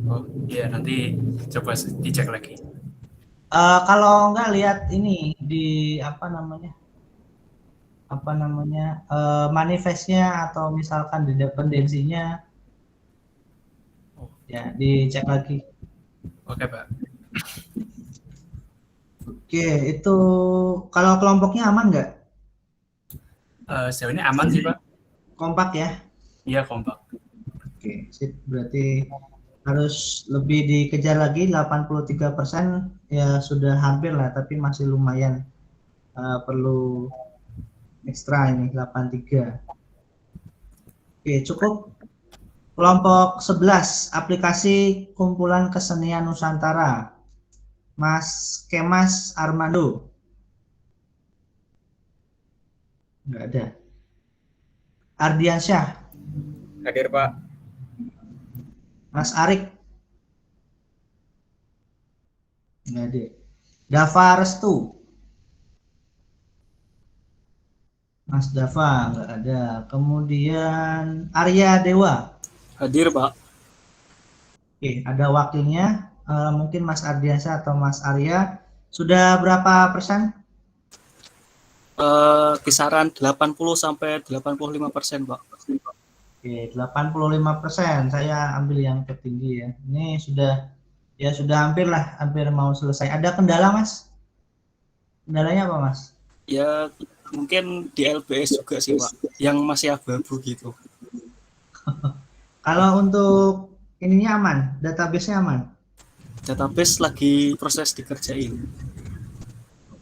Oh iya, nanti coba dicek lagi. Kalau nggak lihat ini di manifestnya atau misalkan di dependensinya, ya dicek lagi. Oke, Pak. Oke, itu kalau kelompoknya aman nggak? Sejauh ini aman sih, Pak. Kompak ya? Iya, kompak. Oke, sip. Berarti harus lebih dikejar lagi, 83% ya sudah hampir lah, tapi masih lumayan, perlu ekstra ini 83. Oke, cukup. Kelompok 11, aplikasi kumpulan kesenian Nusantara. Mas Kemas Armando. Nggak ada. Ardiansyah. Hadir, Pak. Mas Arik. Nggak ada. Dava Restu. Mas Dava nggak ada. Kemudian Arya Dewa. Hadir, Pak. Oke, ada wakilnya. Mungkin Mas Ardiansyah atau Mas Arya. Sudah berapa persen? Kisaran 80 sampai 85%, Pak. Oke, 85%. Saya ambil yang tertinggi ya. Ini sudah hampir lah, hampir mau selesai. Ada kendala, Mas? Kendalanya apa, Mas? Ya, mungkin di LBS juga sih, Pak. Yang masih abu-abu gitu. Kalau untuk ininya aman, database-nya aman. Database lagi proses dikerjain.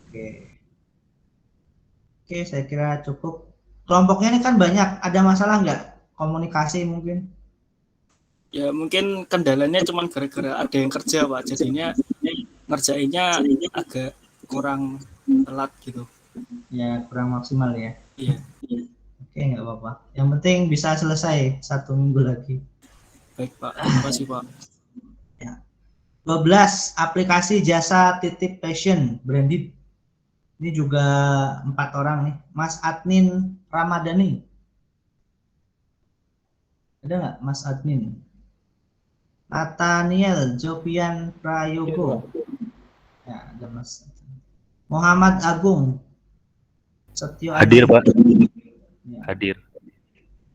Oke, saya kira cukup. Kelompoknya ini kan banyak, ada masalah nggak? Komunikasi mungkin? Ya, mungkin kendalanya cuma gara-gara ada yang kerja, Pak. Jadinya ngerjainnya agak kurang telat gitu. Ya, kurang maksimal ya. Iya. Oke, nggak apa-apa. Yang penting bisa selesai 1 minggu lagi. Baik Pak, terima kasih Pak. 12. Aplikasi jasa titip passion branded. Ini juga 4 orang nih. Mas Admin Ramadhani. Ada nggak Mas Admin? Nathaniel Jovian Prayogo. Ya, ada Mas. Muhammad Agung. Setio Hadir, Adi. Pak. Ya. Hadir.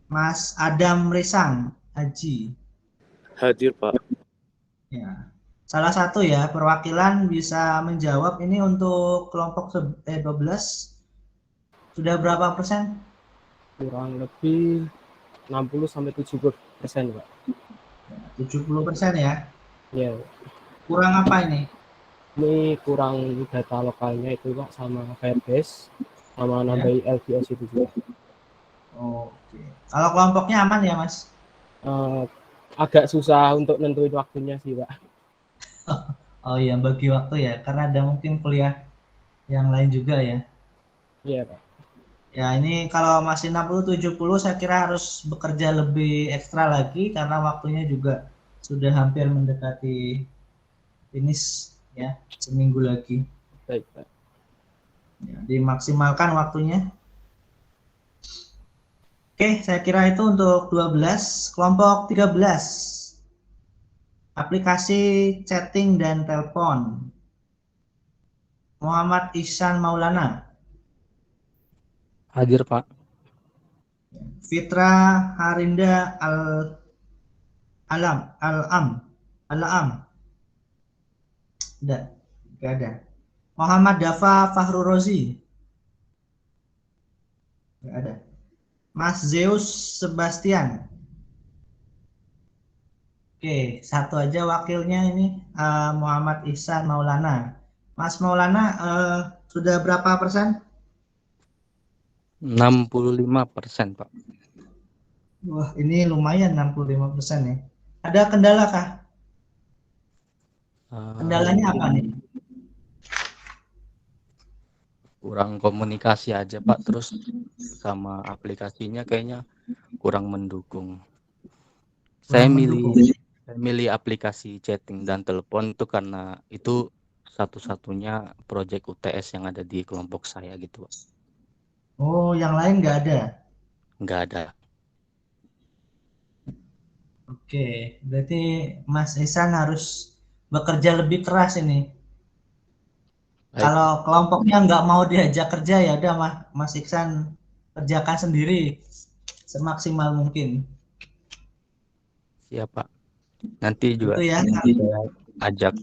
Mas Adam Risang Haji. Hadir, Pak. Ya. Salah satu ya perwakilan bisa menjawab ini untuk kelompok 12 sudah berapa persen? Kurang lebih 60-70%, Pak. 70% ya. Ya. Kurang apa ini? Ini kurang data lokalnya itu Pak, sama Firebase, sama nambahi LBS itu juga. Oke. Kalau kelompoknya aman ya Mas? Agak susah untuk nentuin waktunya sih Pak. Oh iya, bagi waktu ya, karena ada mungkin kuliah yang lain juga ya. Iya Pak. Ya ini kalau masih 60-70 saya kira harus bekerja lebih ekstra lagi karena waktunya juga sudah hampir mendekati finish ya, seminggu lagi. Baik Pak. Ya, dimaksimalkan waktunya. Oke, saya kira itu untuk 12. Kelompok 13. Aplikasi chatting dan telepon. Muhammad Ihsan Maulana. Hadir, Pak. Fitra Harinda Al-Am. Enggak ada. Muhammad Dafa Fahru Rozi. Enggak ada. Mas Zeus Sebastian. Oke, satu aja wakilnya ini Muhammad Ihsan Maulana. Mas Maulana sudah berapa persen? 65%, Pak. Wah, ini lumayan 65% ya. Ada kendala kah? Kendalanya apa nih? Kurang komunikasi aja, Pak. Terus sama aplikasinya kayaknya kurang mendukung. Saya milih aplikasi chatting dan telepon itu karena itu satu-satunya proyek UTS yang ada di kelompok saya gitu. Oh, yang lain nggak ada? Nggak ada. Oke, berarti Mas Ihsan harus bekerja lebih keras ini. Baik. Kalau kelompoknya nggak mau diajak kerja ya udah Mas Ihsan kerjakan sendiri semaksimal mungkin. Siap, Pak. Nanti juga Itu ya. saya ajak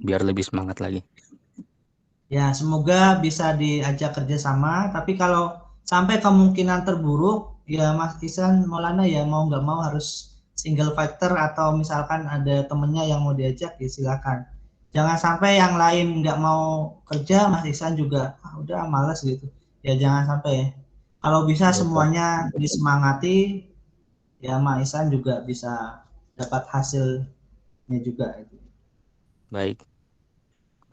biar lebih semangat lagi. Ya, semoga bisa diajak kerjasama. Tapi kalau sampai kemungkinan terburuk, ya Mas Ihsan Maulana ya mau nggak mau harus single factor atau misalkan ada temennya yang mau diajak, ya silakan. Jangan sampai yang lain nggak mau kerja, Mas Ihsan juga udah malas gitu. Ya jangan sampai ya. Kalau bisa semuanya disemangati, ya Mas Ihsan juga bisa dapat hasilnya juga. Baik.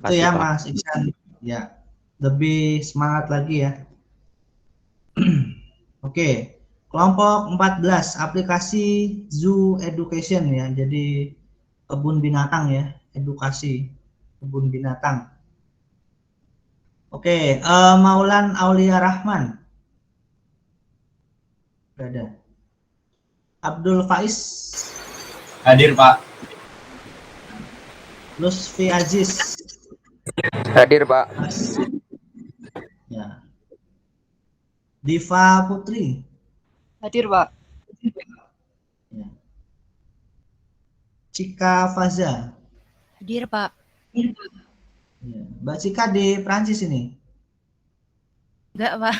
Itu ya Mas Ihsan. Ya, lebih semangat lagi ya. Oke, kelompok 14, aplikasi Zoo Education ya. Jadi kebun binatang ya, edukasi kebun binatang. Oke, Maulan Aulia Rahman. Ada. Abdul Faiz. Hadir, Pak. Lutfi Aziz. Hadir, Pak. Ya. Diva Putri. Hadir, Pak. Ya. Cika Faza. Hadir, Pak. Ya. Mbak Cika di Prancis ini? Enggak, Pak.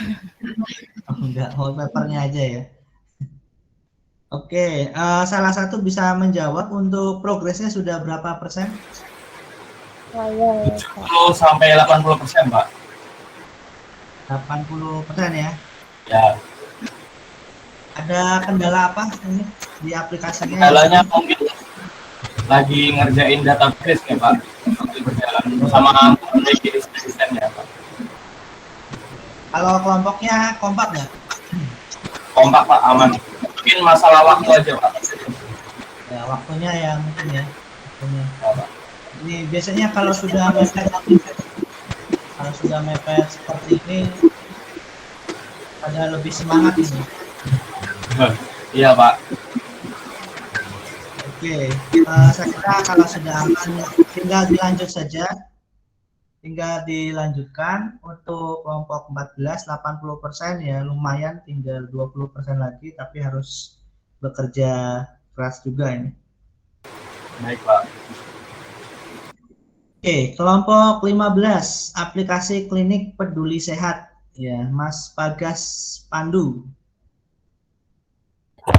Oh, enggak, wallpapernya aja ya. Oke, salah satu bisa menjawab untuk progresnya sudah berapa persen? 70 sampai 80%, Pak. 80% ya. Ya. Ada kendala apa ini di aplikasinya? Kendalanya mungkin lagi ngerjain database ya, Pak. sama desainnya Pak. Kalau kelompoknya kompak nggak? Kompak Pak, aman. Mungkin masalah waktu aja Pak. Ya, waktunya ya mungkin ya. Waktunya. Ini biasanya kalau sudah mepet seperti ini ada lebih semangat ini. Iya Pak. Oke, saya kira kalau sudah aman tinggal dilanjut saja. Tinggal dilanjutkan untuk kelompok 14 80% ya lumayan, tinggal 20% lagi tapi harus bekerja keras juga ini. Baik Pak. Oke, kelompok 15 aplikasi klinik peduli sehat ya, Mas Bagas Pandu.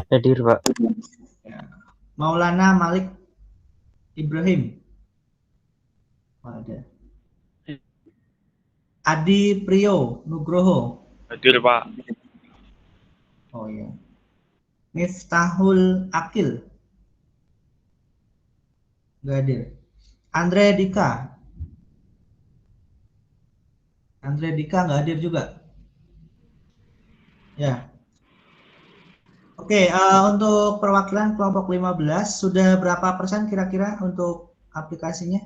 Hadir Pak. Maulana Malik Ibrahim. Ada. Adi Priyo Nugroho. Hadir Pak. Oh iya. Miftahul Akil. Nggak hadir. Andre Dika. Andre Dika nggak hadir juga. Ya. Oke, untuk perwakilan kelompok 15 sudah berapa persen kira-kira untuk aplikasinya?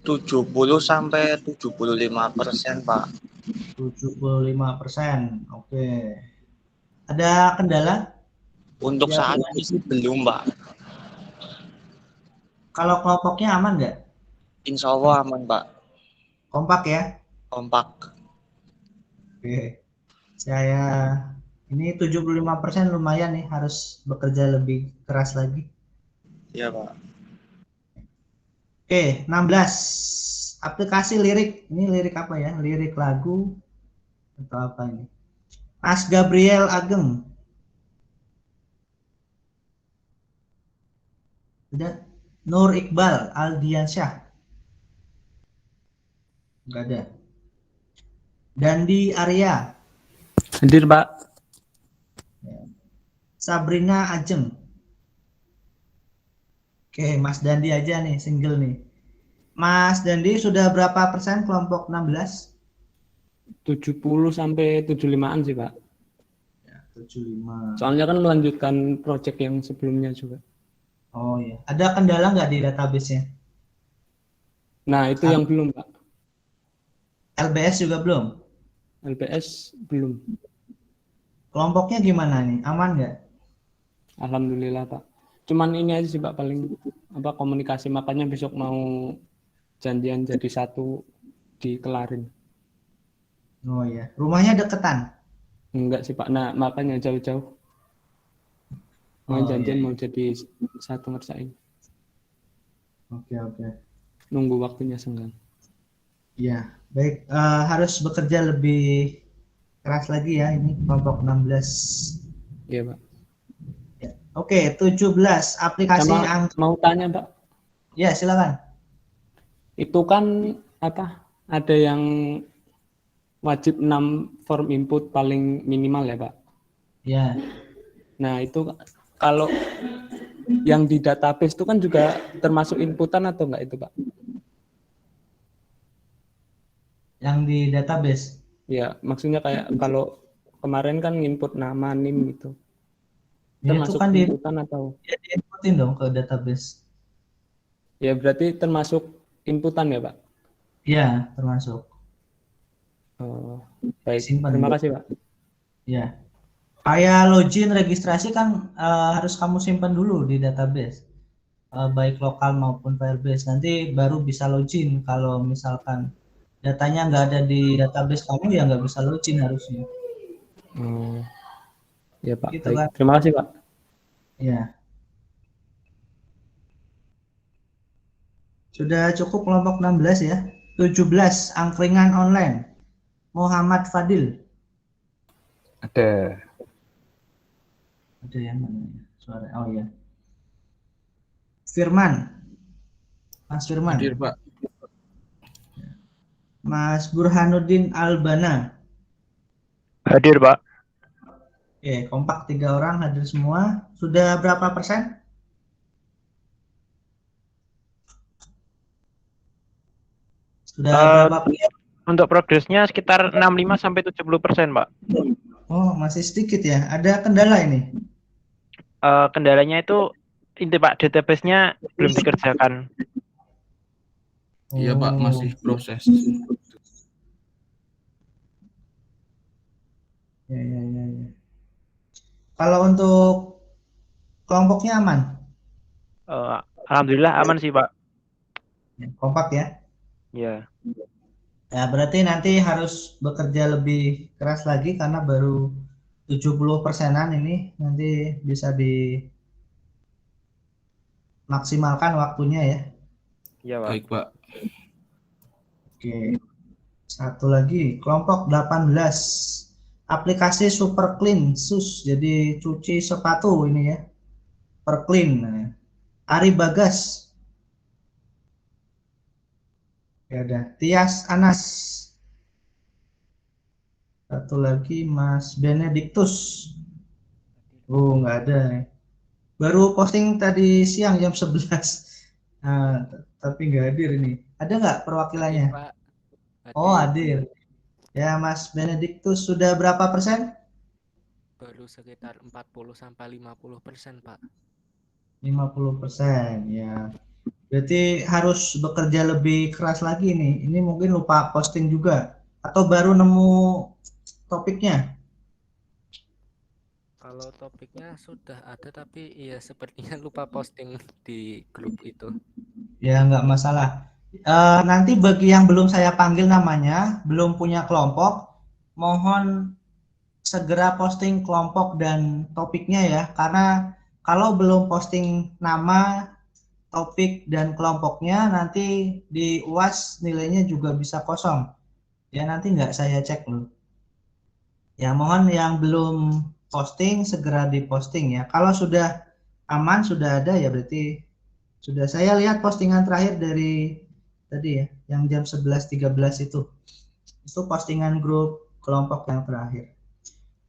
70 sampai 75% Pak. 75%. Oke. Ada kendala? Untuk Ya, saat ini sih belum Pak. Kalau kelompoknya aman nggak? Insya Allah aman Pak. Kompak ya? Kompak. Oke. Saya ini 75% lumayan nih, harus bekerja lebih keras lagi. Iya Pak. Oke, 16. Aplikasi lirik. Ini lirik apa ya? Lirik lagu atau apa ini? Mas Gabriel Ageng. Ada Nur Iqbal Aldiansyah. Enggak ada. Dandi Arya. Hadir Pak. Sabrina Ajeng. Oke, Mas Dandi aja nih, single nih. Mas Dandi sudah berapa persen kelompok 16? 70 sampai 75-an sih Pak. Ya, 75. Soalnya kan melanjutkan project yang sebelumnya juga. Oh iya. Ada kendala nggak di database-nya? Nah, itu yang belum Pak. LBS juga belum? LPS belum. Kelompoknya gimana nih? Aman nggak? Alhamdulillah Pak. Cuman ini aja sih Pak, paling apa komunikasi, makanya besok mau janjian jadi satu dikelarin. Oh iya. Rumahnya deketan? Enggak sih Pak. Nah, makanya jauh-jauh. Mau Oh, janjian iya. mau jadi satu ngerjain. Oke, oke. Nunggu waktunya senggang. Iya, baik. Harus bekerja lebih keras lagi ya ini kelompok 16. Iya Pak. Ya. Oke, 17 aplikasi Sama mau tanya Pak. Ya, silakan. Itu kan apa? Ada yang wajib 6 form input paling minimal ya Pak. Ya. Nah, itu kalau yang di database itu kan juga termasuk inputan atau enggak itu Pak? Yang di database. Ya, maksudnya kayak kalau kemarin kan input nama, NIM gitu. Ya, itu Termasuk kan inputan atau? Ya, diinputin dong ke database. Ya, berarti termasuk inputan ya Pak? Ya, termasuk. Oh, baik. Simpan Terima dulu. kasih Pak. Ya. Kayak login registrasi kan harus kamu simpan dulu di database. Baik lokal maupun Firebase. Nanti baru bisa login. Kalau misalkan datanya nggak ada di database kamu, ya nggak bisa login harusnya. Oh, ya Pak. Gitu Baik. kan. Terima kasih Pak. Ya. Sudah cukup kelompok 16 ya. 17 angkringan online. Muhammad Fadil. Ada. Ada yang mana? Suara. Oh ya. Firman. Mas Firman. Hadir Pak. Mas Burhanuddin Albana. Hadir Pak. Oke, kompak 3 orang hadir semua. Sudah berapa persen? Sudah berapa? Untuk progresnya sekitar 65 sampai 70%, Pak. Oh, masih sedikit ya. Ada kendala ini? Kendalanya itu ini Pak, database-nya belum dikerjakan. Iya Pak, masih proses. Ya. Kalau untuk kelompoknya aman? Alhamdulillah aman sih, Pak. Kompak ya? Ya. Ya, berarti nanti harus bekerja lebih keras lagi karena baru 70%-an ini nanti bisa dimaksimalkan waktunya ya. Iya, Pak. Baik Pak. Oke. Satu lagi, kelompok 18. Aplikasi Super Clean SUS. Jadi cuci sepatu ini ya. Per Clean. Nah, Ari Bagas. Ya ada Tias Anas. Satu lagi Mas Benediktus. Oh, nggak ada. Baru posting tadi siang jam 11. Nah, tapi nggak hadir ini. Ada nggak perwakilannya? Pak. Oh, hadir. Ya, Mas Benediktus sudah berapa persen? Baru sekitar 40-50%, Pak. 50%, ya. Berarti harus bekerja lebih keras lagi nih. Ini mungkin lupa posting juga. Atau baru nemu topiknya? Kalau topiknya sudah ada, tapi ya sepertinya lupa posting di grup itu. Ya, nggak masalah. Nanti bagi yang belum saya panggil namanya, belum punya kelompok, mohon segera posting kelompok dan topiknya ya. Karena kalau belum posting nama, topik, dan kelompoknya, nanti di UAS nilainya juga bisa kosong. Ya, nanti nggak saya cek loh. Ya, mohon yang belum posting segera diposting ya. Kalau sudah aman, sudah ada ya berarti sudah. Saya lihat postingan terakhir dari tadi ya, yang jam 11.13 itu postingan grup kelompok yang terakhir.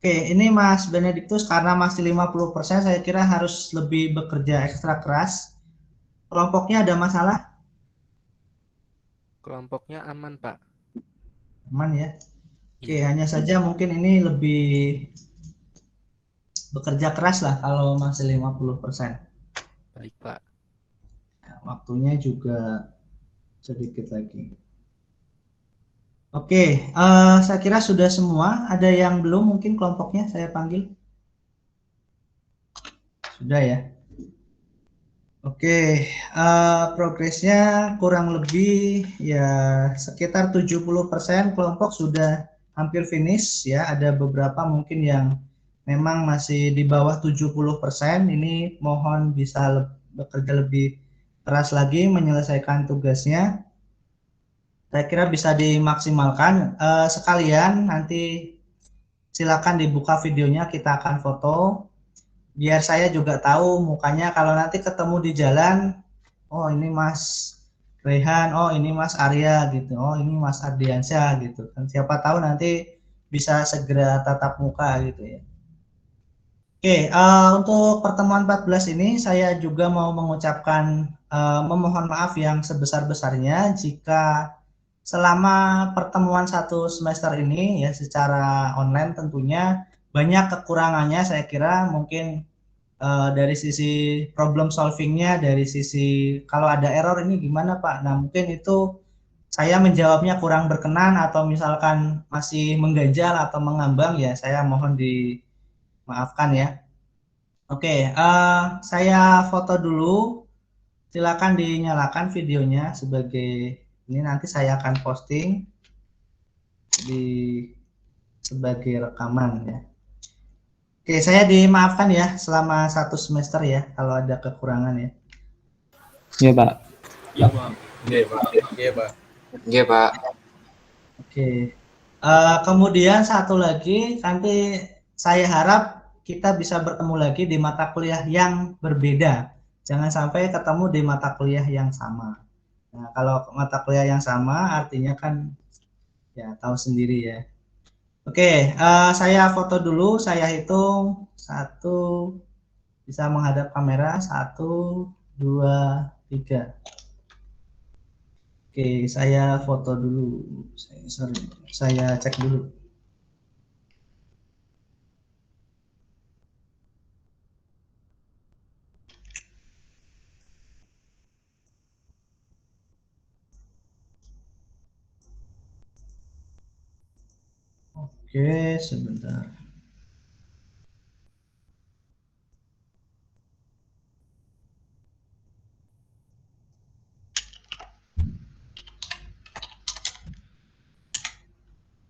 Oke, ini Mas Benediktus karena masih 50%, saya kira harus lebih bekerja ekstra keras. Kelompoknya ada masalah? Kelompoknya aman, Pak. Aman ya. Oke, hanya saja mungkin ini lebih bekerja keras lah kalau masih 50%. Baik, Pak. Waktunya juga sedikit lagi. Oke, saya kira sudah semua. Ada yang belum mungkin kelompoknya saya panggil? Sudah ya. Oke, progresnya kurang lebih ya sekitar 70% kelompok sudah hampir finish ya. Ada beberapa mungkin yang memang masih di bawah 70%. Ini mohon bisa bekerja lebih keras lagi menyelesaikan tugasnya. Saya kira bisa dimaksimalkan. Sekalian nanti silakan dibuka videonya, kita akan foto. Biar saya juga tahu mukanya kalau nanti ketemu di jalan, oh ini Mas Rehan, oh ini Mas Arya gitu, oh ini Mas Ardiansyah gitu. Dan siapa tahu nanti bisa segera tatap muka gitu ya. Oke, untuk pertemuan 14 ini saya juga mau mengucapkan memohon maaf yang sebesar-besarnya jika selama pertemuan satu semester ini ya secara online tentunya banyak kekurangannya. Saya kira mungkin dari sisi problem solvingnya, dari sisi kalau ada error ini gimana Pak? Nah mungkin itu saya menjawabnya kurang berkenan atau misalkan masih mengganjal atau mengambang ya saya mohon dimaafkan ya. Oke, saya foto dulu. Silakan dinyalakan videonya sebagai ini nanti saya akan posting sebagai rekaman ya. Oke, saya dimaafkan ya selama satu semester ya kalau ada kekurangan ya. Iya Pak. Iya Pak. Iya Pak. Iya Pak. Iya Pak. Oke. Kemudian satu lagi nanti saya harap kita bisa bertemu lagi di mata kuliah yang berbeda. Jangan sampai ketemu di mata kuliah yang sama. Nah, kalau mata kuliah yang sama artinya kan ya tahu sendiri ya. Oke, saya foto dulu, saya hitung 1, bisa menghadap kamera, 1, 2, 3. Oke, saya foto dulu. Saya cek dulu. Oke, sebentar.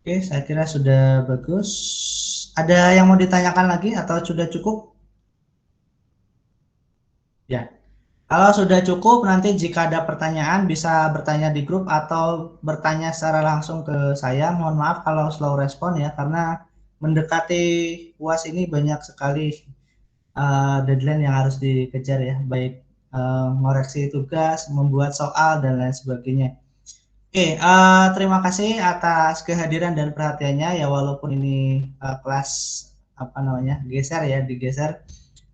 Oke, saya kira sudah bagus. Ada yang mau ditanyakan lagi atau sudah cukup? Ya, kalau sudah cukup nanti jika ada pertanyaan bisa bertanya di grup atau bertanya secara langsung ke saya. Mohon maaf kalau slow respon ya, karena mendekati UAS ini banyak sekali deadline yang harus dikejar ya, baik ngoreksi tugas, membuat soal dan lain sebagainya. Oke, terima kasih atas kehadiran dan perhatiannya ya, walaupun ini kelas digeser.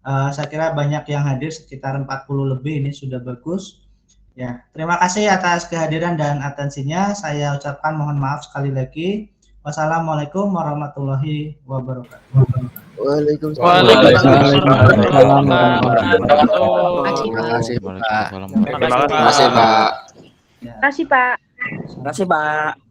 Saya kira banyak yang hadir, sekitar 40 lebih, ini sudah bagus. Ya, terima kasih atas kehadiran dan atensinya. Saya ucapkan mohon maaf sekali lagi. Wassalamualaikum warahmatullahi wabarakatuh. Waalaikumsalam. Terima kasih, Pak. Terima kasih, Pak. Terima kasih, Pak. Terima kasih, Pak.